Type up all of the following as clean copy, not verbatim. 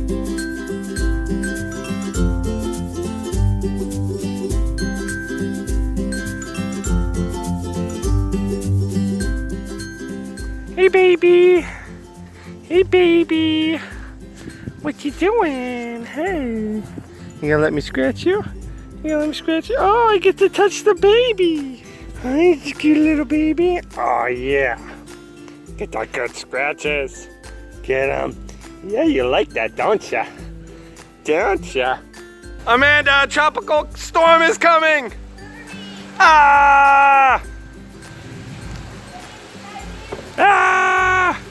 Hey baby! Hey baby! What you doing? Hey! You gonna let me scratch you? You gonna let me scratch you? Oh, I get to touch the baby! Hi, cute little baby! Oh yeah! Get the good scratches! Get them! Yeah, you like that, don't ya? Don't ya? Amanda, a tropical storm is coming! Ah! Ah!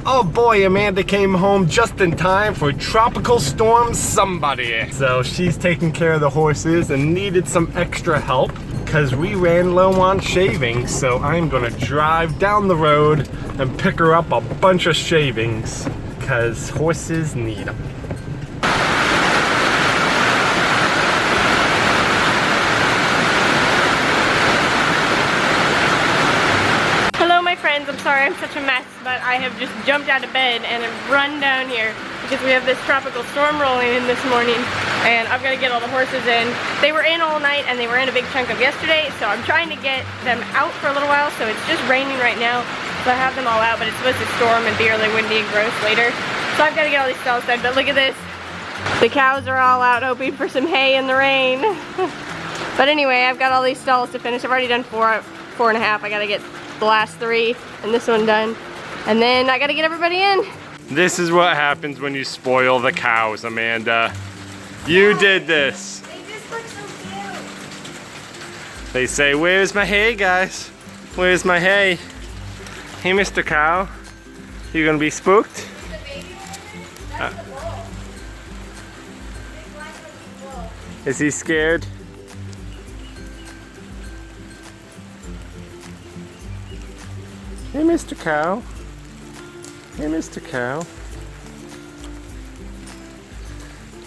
Oh boy, Amanda came home just in time for Tropical Storm Somebody. So she's taking care of the horses and needed some extra help because we ran low on shavings. So I'm gonna drive down the road and pick her up a bunch of shavings because horses need them. Friends, I'm sorry I'm such a mess, but I have just jumped out of bed and have run down here because we have this tropical storm rolling in this morning and I've got to get all the horses in. They were in all night and they were in a big chunk of yesterday, so I'm trying to get them out for a little while. So it's just raining right now, so I have them all out, but it's supposed to storm and be really windy and gross later. So I've got to get all these stalls done, but look at this. The cows are all out hoping for some hay in the rain. But anyway, I've got all these stalls to finish. I've already done four and a half. I got to get the last 3 and this one done, and then I gotta get everybody in. This is what happens when you spoil the cows, Amanda. You did this. They just look so cute. They say, where's my hay, guys? Where's my hay? Hey, Mr. Cow, you gonna be spooked? The baby one? That's the bull. Big black one's the bull. Is he scared? Hey, Mr. Cow. Hey, Mr. Cow.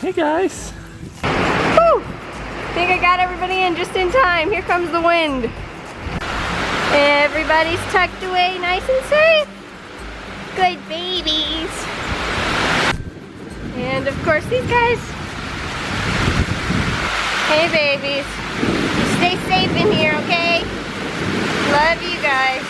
Hey, guys. Woo! Think I got everybody in just in time. Here comes the wind. Everybody's tucked away nice and safe. Good babies. And of course these guys. Hey babies. Stay safe in here, okay? Love you guys.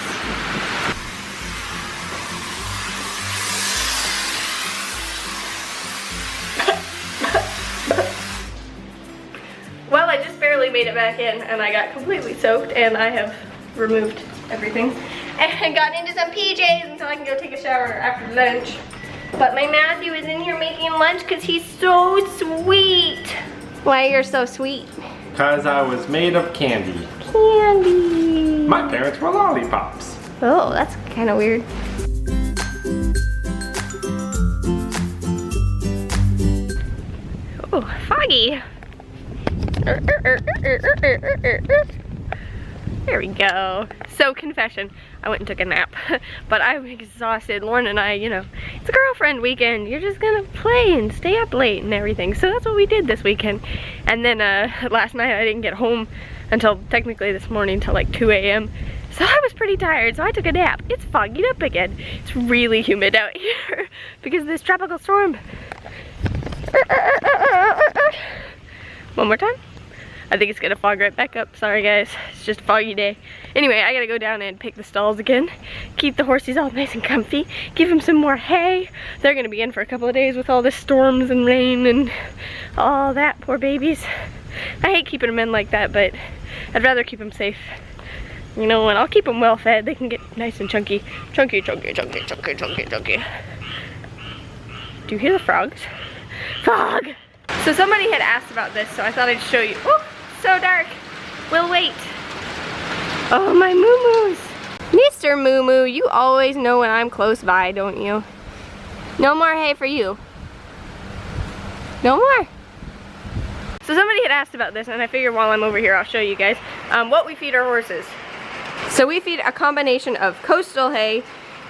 Well, I just barely made it back in and I got completely soaked and I have removed everything and gotten into some PJs until I can go take a shower after lunch. But my Matthew is in here making lunch because he's so sweet. Why you're so sweet? Because I was made of candy. Candy. My parents were lollipops. Oh, that's kind of weird. Oh, foggy. There we go. So confession, I went and took a nap, but I'm exhausted. Lauren and I, you know, it's a girlfriend weekend. You're just gonna play and stay up late and everything. So that's what we did this weekend. And then last night I didn't get home until technically this morning till like 2 a.m. So I was pretty tired, so I took a nap. It's foggied up again. It's really humid out here because of this tropical storm. One more time. I think it's gonna fog right back up. Sorry guys, it's just a foggy day. Anyway, I gotta go down and pick the stalls again. Keep the horses all nice and comfy. Give them some more hay. They're gonna be in for a couple of days with all the storms and rain and all that, poor babies. I hate keeping them in like that, but I'd rather keep them safe. You know, and I'll keep them well fed. They can get nice and chunky. Chunky, chunky, chunky, chunky, chunky, chunky. Do you hear the frogs? Frog! So somebody had asked about this, so I thought I'd show you. Oh, so dark. We'll wait. Oh, my moo-moos. Mr. Moo-moo, you always know when I'm close by, don't you? No more hay for you. No more. So somebody had asked about this, and I figured while I'm over here, I'll show you guys what we feed our horses. So we feed a combination of coastal hay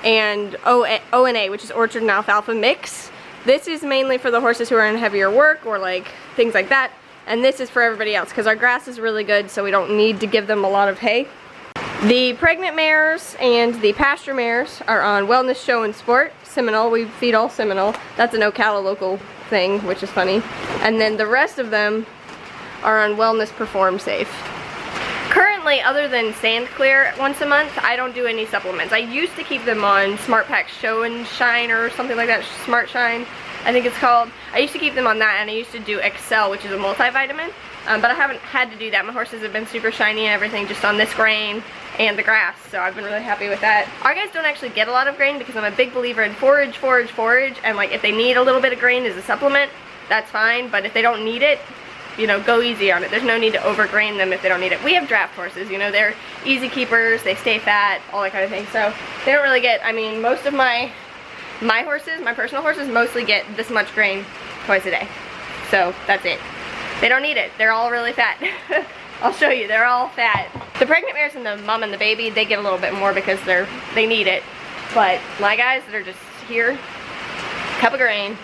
and ONA, which is orchard and alfalfa mix. This is mainly for the horses who are in heavier work or like things like that. And this is for everybody else because our grass is really good, so we don't need to give them a lot of hay. The pregnant mares and the pasture mares are on Wellness Show and Sport, Seminole. We feed all Seminole. That's an Ocala local thing, which is funny. And then the rest of them are on Wellness Perform Safe. Currently, other than Sand Clear once a month, I don't do any supplements. I used to keep them on Smart Pack Show and Shine or something like that, Smart Shine, I think it's called. I used to keep them on that, and I used to do Excel, which is a multivitamin, but I haven't had to do that. My horses have been super shiny and everything just on this grain and the grass, so I've been really happy with that. Our guys don't actually get a lot of grain because I'm a big believer in forage, forage, forage, and like if they need a little bit of grain as a supplement, that's fine, but if they don't need it, you know, go easy on it. There's no need to overgrain them if they don't need it. We have draft horses, you know, they're easy keepers, they stay fat, all that kind of thing, so they don't really get, I mean, most of my horses, my personal horses, mostly get this much grain twice a day, so that's it. They don't need it, they're all really fat. I'll show you, they're all fat. The pregnant mares and the mom and the baby, they get a little bit more because they need it, but my guys that are just here, cup of grain.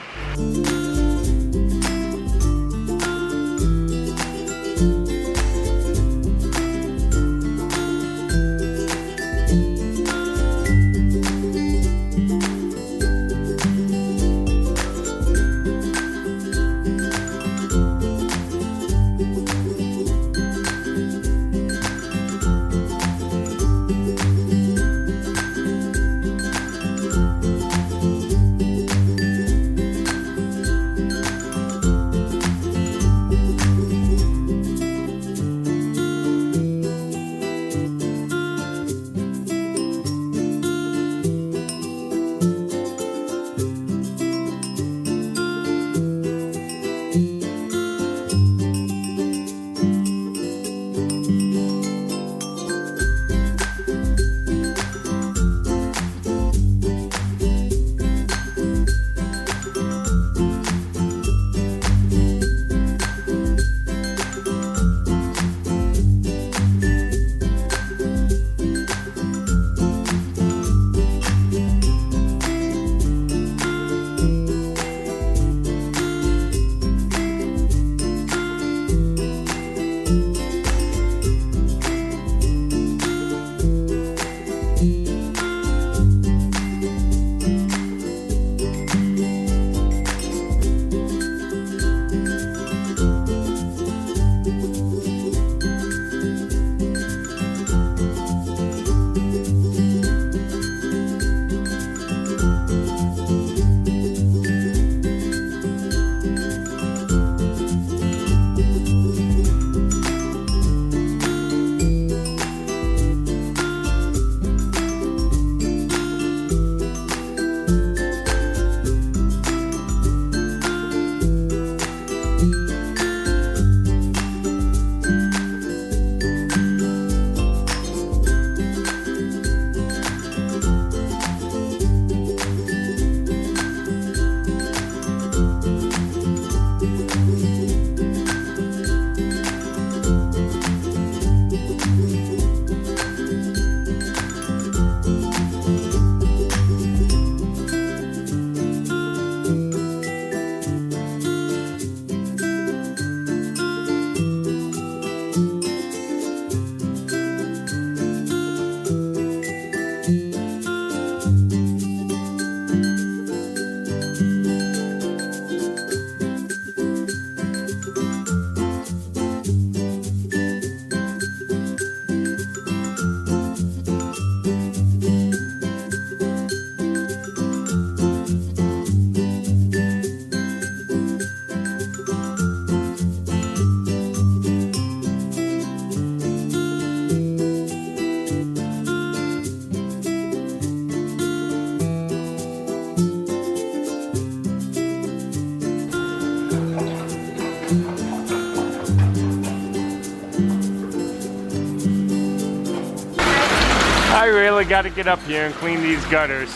I really got to get up here and clean these gutters.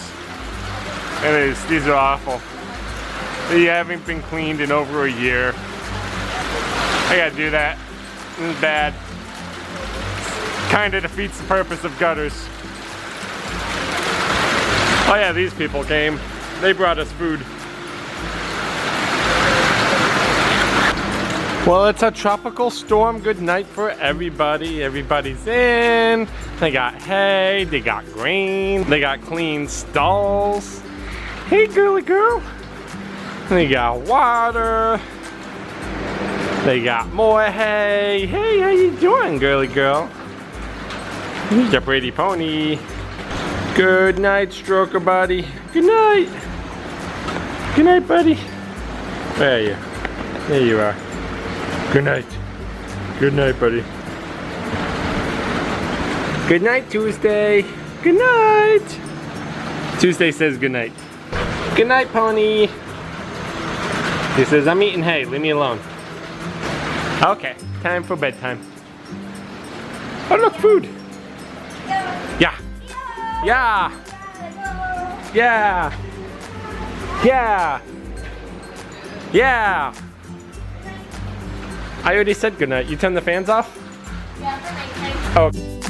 These are awful. They haven't been cleaned in over a year. I gotta do that. This is bad. Kinda defeats the purpose of gutters. Oh yeah, these people came. They brought us food. Well, it's a tropical storm. Good night for everybody. Everybody's in. They got hay, they got grain, they got clean stalls. Hey, girly girl. They got water. They got more hay. Hey, how you doing, girly girl? Here's a pretty pony. Good night, stroker buddy. Good night. Good night, buddy. Where are you? There you are. Good night. Good night, buddy. Good night, Tuesday. Good night. Tuesday says good night. Good night, pony. He says, I'm eating hay. Leave me alone. Okay, time for bedtime. Oh, look, food. Yeah. Yeah. Yeah. Yeah. Yeah. I already said goodnight. You turn the fans off? Yeah, for nighttime. Oh.